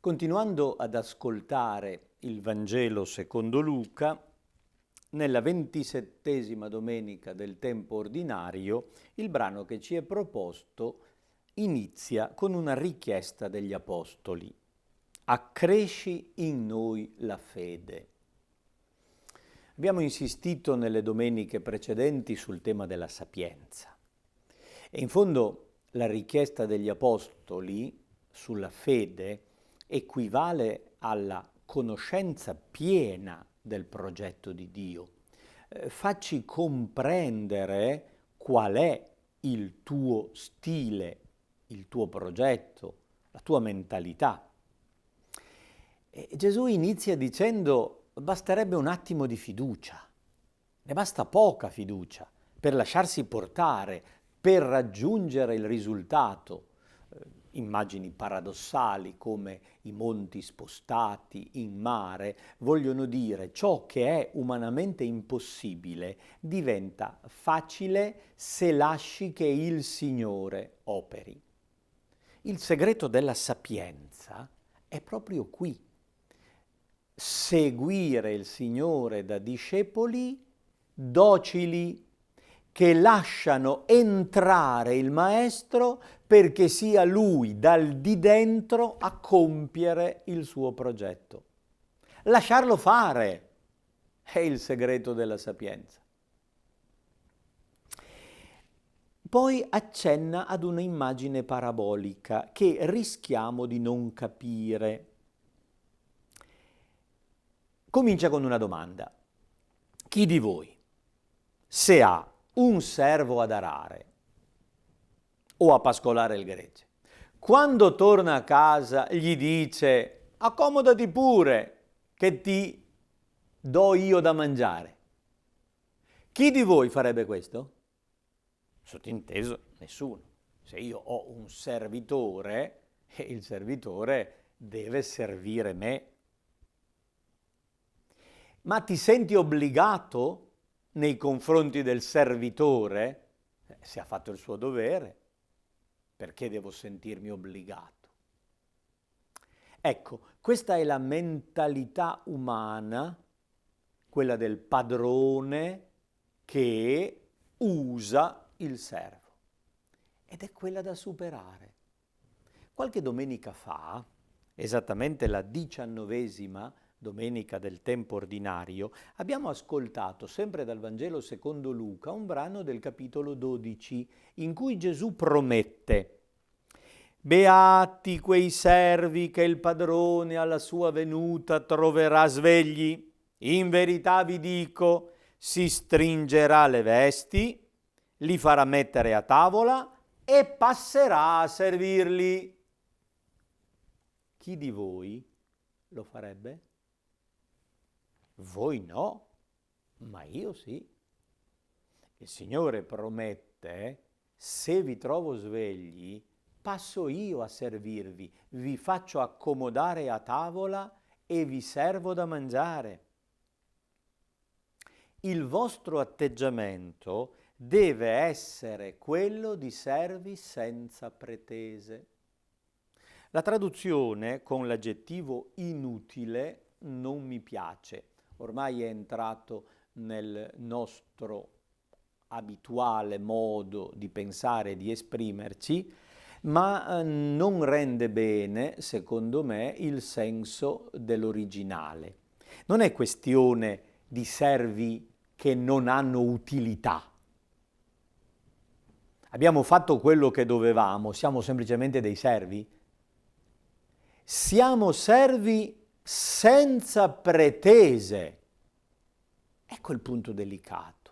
Continuando ad ascoltare il Vangelo secondo Luca, nella 27ª domenica del tempo ordinario, il brano che ci è proposto inizia con una richiesta degli apostoli: accresci in noi la fede. Abbiamo insistito nelle domeniche precedenti sul tema della sapienza e in fondo la richiesta degli apostoli sulla fede equivale alla conoscenza piena del progetto di Dio. Facci comprendere qual è il tuo stile, il tuo progetto, la tua mentalità. E Gesù inizia dicendo: basterebbe un attimo di fiducia, ne basta poca fiducia per lasciarsi portare, per raggiungere il risultato. Immagini paradossali come i monti spostati in mare vogliono dire ciò che è umanamente impossibile diventa facile se lasci che il Signore operi. Il segreto della sapienza è proprio qui. Seguire il Signore da discepoli docili che lasciano entrare il Maestro perché sia Lui dal di dentro a compiere il suo progetto. Lasciarlo fare è il segreto della sapienza. Poi accenna ad una immagine parabolica che rischiamo di non capire. Comincia con una domanda: chi di voi, se ha un servo ad arare o a pascolare il gregge, quando torna a casa gli dice: accomodati pure che ti do io da mangiare? Chi di voi farebbe questo? Sottinteso, nessuno. Se io ho un servitore, il servitore deve servire me. Ma ti senti obbligato nei confronti del servitore? Se ha fatto il suo dovere, perché devo sentirmi obbligato? Ecco, questa è la mentalità umana, quella del padrone che usa il servo. Ed è quella da superare. Qualche domenica fa, esattamente la 19ª domenica del tempo ordinario, abbiamo ascoltato, sempre dal Vangelo secondo Luca, un brano del capitolo 12, in cui Gesù promette: beati quei servi che il padrone alla sua venuta troverà svegli. In verità vi dico, si stringerà le vesti, li farà mettere a tavola e passerà a servirli. Chi di voi lo farebbe? Voi no, ma io sì. Il Signore promette: se vi trovo svegli, passo io a servirvi, vi faccio accomodare a tavola e vi servo da mangiare. Il vostro atteggiamento deve essere quello di servi senza pretese. La traduzione con l'aggettivo inutile non mi piace. Ormai è entrato nel nostro abituale modo di pensare e di esprimerci, ma non rende bene, secondo me, il senso dell'originale. Non è questione di servi che non hanno utilità. Abbiamo fatto quello che dovevamo, siamo semplicemente dei servi? Siamo servi senza pretese. Ecco il punto delicato.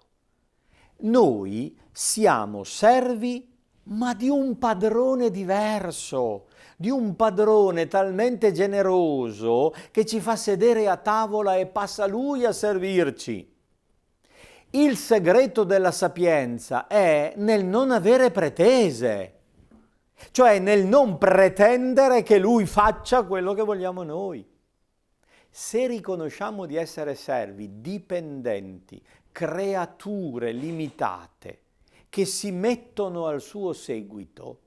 Noi siamo servi, ma di un padrone diverso, di un padrone talmente generoso che ci fa sedere a tavola e passa lui a servirci. Il segreto della sapienza è nel non avere pretese, cioè nel non pretendere che lui faccia quello che vogliamo noi. Se riconosciamo di essere servi, dipendenti, creature limitate, che si mettono al suo seguito,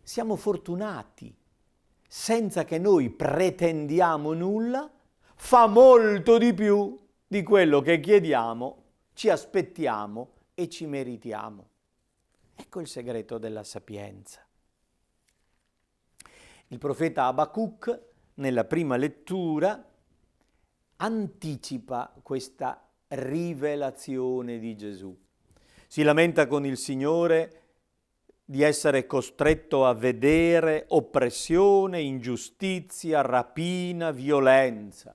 siamo fortunati, senza che noi pretendiamo nulla, fa molto di più di quello che chiediamo, ci aspettiamo e ci meritiamo. Ecco il segreto della sapienza. Il profeta Abacuc, nella prima lettura, anticipa questa rivelazione di Gesù. Si lamenta con il Signore di essere costretto a vedere oppressione, ingiustizia, rapina, violenza.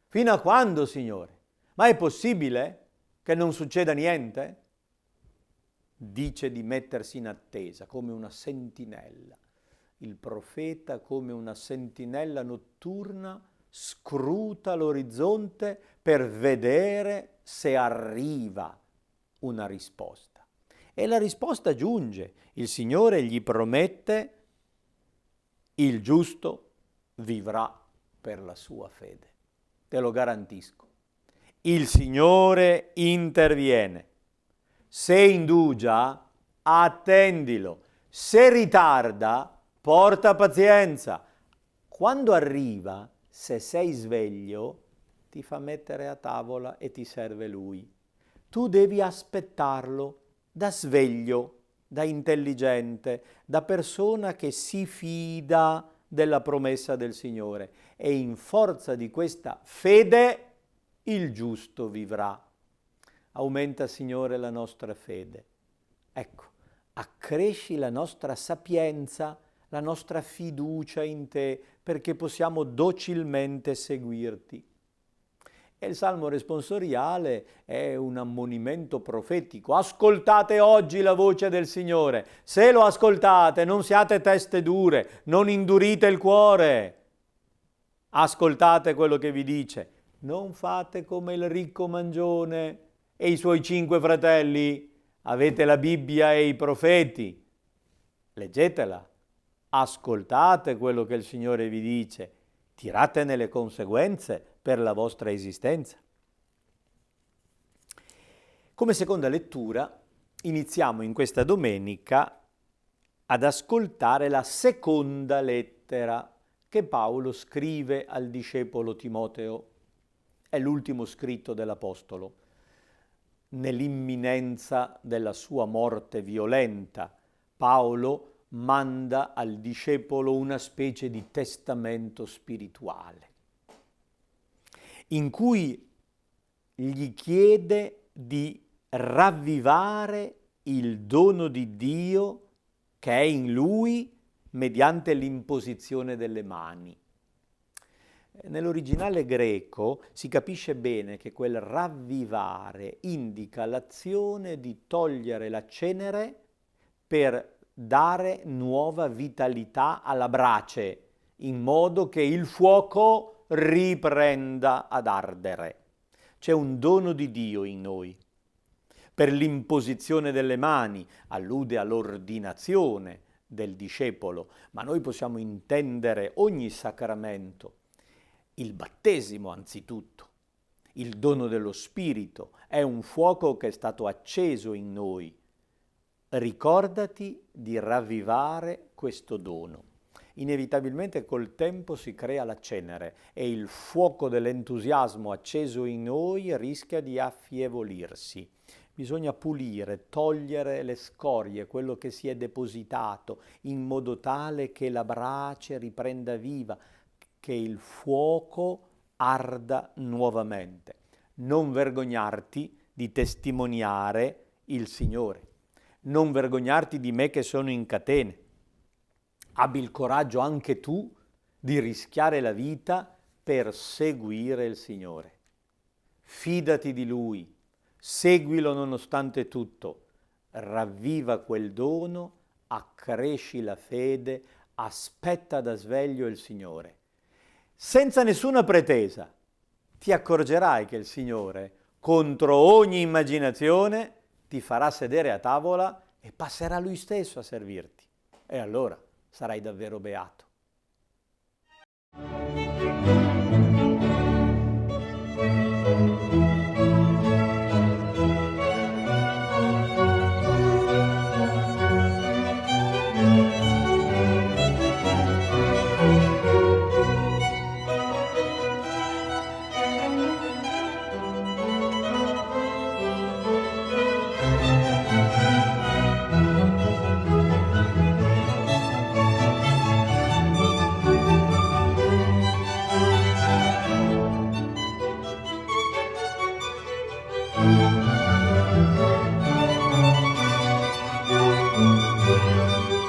Fino a quando, Signore? Ma è possibile che non succeda niente? Dice di mettersi in attesa come una sentinella. Il profeta, come una sentinella notturna, scruta l'orizzonte per vedere se arriva una risposta. E la risposta giunge. Il Signore gli promette: il giusto vivrà per la sua fede. Te lo garantisco. Il Signore interviene. Se indugia, attendilo. Se ritarda, porta pazienza. Quando arriva, se sei sveglio, ti fa mettere a tavola e ti serve Lui. Tu devi aspettarlo da sveglio, da intelligente, da persona che si fida della promessa del Signore. E in forza di questa fede il giusto vivrà. Aumenta, Signore, la nostra fede. Ecco, accresci la nostra sapienza, la nostra fiducia in Te, perché possiamo docilmente seguirti. E il Salmo responsoriale è un ammonimento profetico. Ascoltate oggi la voce del Signore. Se lo ascoltate, non siate teste dure, non indurite il cuore. Ascoltate quello che vi dice. Non fate come il ricco mangione e i suoi 5 fratelli. Avete la Bibbia e i profeti. Leggetela. Ascoltate quello che il Signore vi dice. Tiratene le conseguenze per la vostra esistenza. Come seconda lettura iniziamo in questa domenica ad ascoltare la seconda lettera che Paolo scrive al discepolo Timoteo. È l'ultimo scritto dell'Apostolo. Nell'imminenza della sua morte violenta, Paolo manda al discepolo una specie di testamento spirituale, in cui gli chiede di ravvivare il dono di Dio che è in lui mediante l'imposizione delle mani. Nell'originale greco si capisce bene che quel ravvivare indica l'azione di togliere la cenere per dare nuova vitalità alla brace, in modo che il fuoco riprenda ad ardere. C'è un dono di Dio in noi. Per l'imposizione delle mani allude all'ordinazione del discepolo, ma noi possiamo intendere ogni sacramento. Il battesimo anzitutto, il dono dello Spirito, è un fuoco che è stato acceso in noi. Ricordati di ravvivare questo dono. Inevitabilmente col tempo si crea la cenere e il fuoco dell'entusiasmo acceso in noi rischia di affievolirsi. Bisogna pulire, togliere le scorie, quello che si è depositato, in modo tale che la brace riprenda viva, che il fuoco arda nuovamente. Non vergognarti di testimoniare il Signore. Non vergognarti di me che sono in catene. Abbi il coraggio anche tu di rischiare la vita per seguire il Signore. Fidati di Lui, seguilo nonostante tutto, ravviva quel dono, accresci la fede, aspetta da sveglio il Signore. Senza nessuna pretesa, ti accorgerai che il Signore, contro ogni immaginazione, ti farà sedere a tavola e passerà Lui stesso a servirti. E allora sarai davvero beato. Luca.